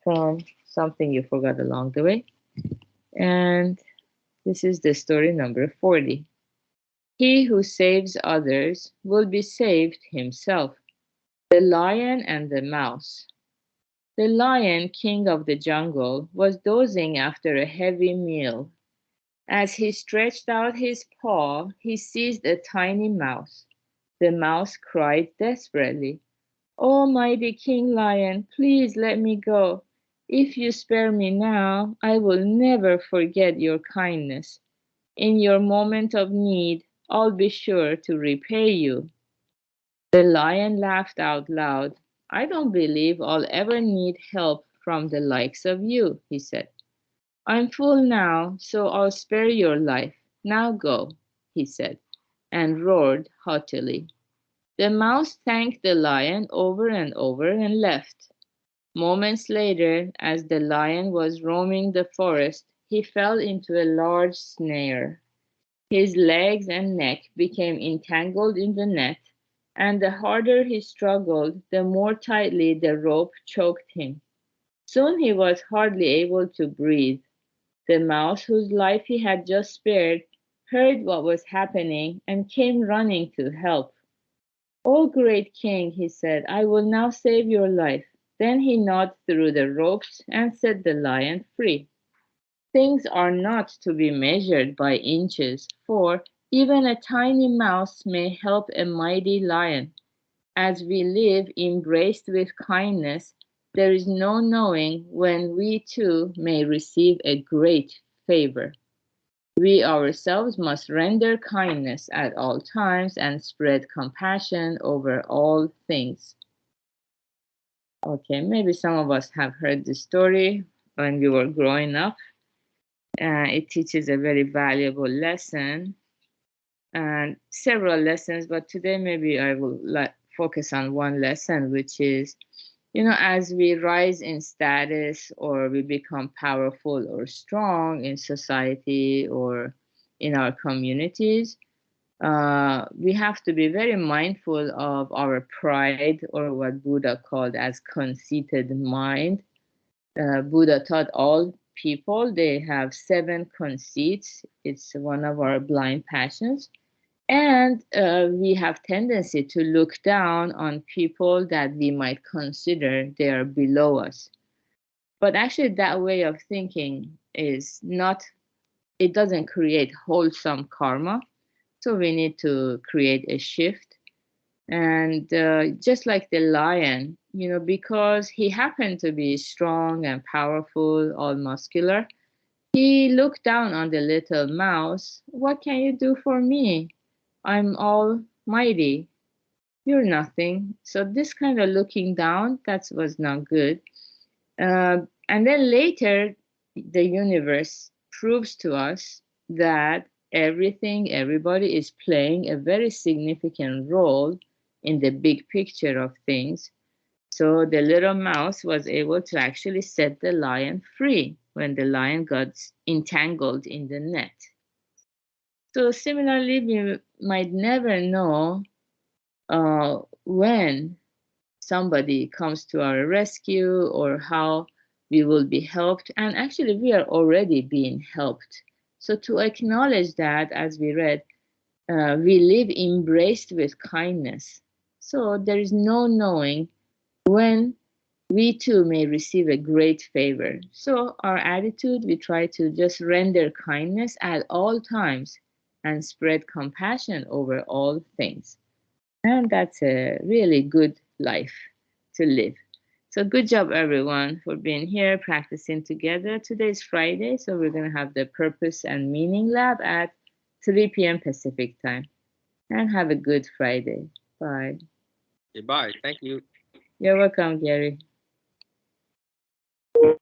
from something you forgot along the way. And this is the story number 40. He who saves others will be saved himself. The Lion and the Mouse. The lion, king of the jungle, was dozing after a heavy meal. As he stretched out his paw, he seized a tiny mouse. The mouse cried desperately, "Oh, mighty King Lion, please let me go. If you spare me now, I will never forget your kindness. In your moment of need, I'll be sure to repay you." The lion laughed out loud. "I don't believe I'll ever need help from the likes of you," he said. "I'm full now, so I'll spare your life. Now go," he said, and roared haughtily. The mouse thanked the lion over and over and left. Moments later, as the lion was roaming the forest, he fell into a large snare. His legs and neck became entangled in the net, and the harder he struggled, the more tightly the rope choked him. Soon he was hardly able to breathe. The mouse, whose life he had just spared, heard what was happening and came running to help. "Oh, great king," he said, "I will now save your life." Then he gnawed through the ropes and set the lion free. Things are not to be measured by inches, for even a tiny mouse may help a mighty lion. As we live embraced with kindness, there is no knowing when we too may receive a great favor. We ourselves must render kindness at all times and spread compassion over all things. Okay, maybe some of us have heard this story when we were growing up. It teaches a very valuable lesson and several lessons, but today maybe I will focus on one lesson, which is, as we rise in status or we become powerful or strong in society or in our communities, we have to be very mindful of our pride, or what Buddha called as conceited mind. Buddha taught all people they have 7 conceits. It's one of our blind passions. And we have tendency to look down on people that we might consider they are below us. But actually that way of thinking is not, it doesn't create wholesome karma. So we need to create a shift. And just like the lion, because he happened to be strong and powerful, all muscular, he looked down on the little mouse. "What can you do for me? I'm almighty. You're nothing." So this kind of looking down, that was not good. And then later, the universe proves to us that everybody is playing a very significant role in the big picture of things. So the little mouse was able to actually set the lion free when the lion got entangled in the net. So similarly, we might never know when somebody comes to our rescue or how we will be helped. And actually, we are already being helped. So to acknowledge that, as we read, we live embraced with kindness. So there is no knowing when we too may receive a great favor. So our attitude, we try to just render kindness at all times and spread compassion over all things. And that's a really good life to live. So good job, everyone, for being here, practicing together. Today is Friday, so we're going to have the Purpose and Meaning Lab at 3 p.m. Pacific time. And have a good Friday. Bye. Goodbye. Thank you. You're welcome, Gary.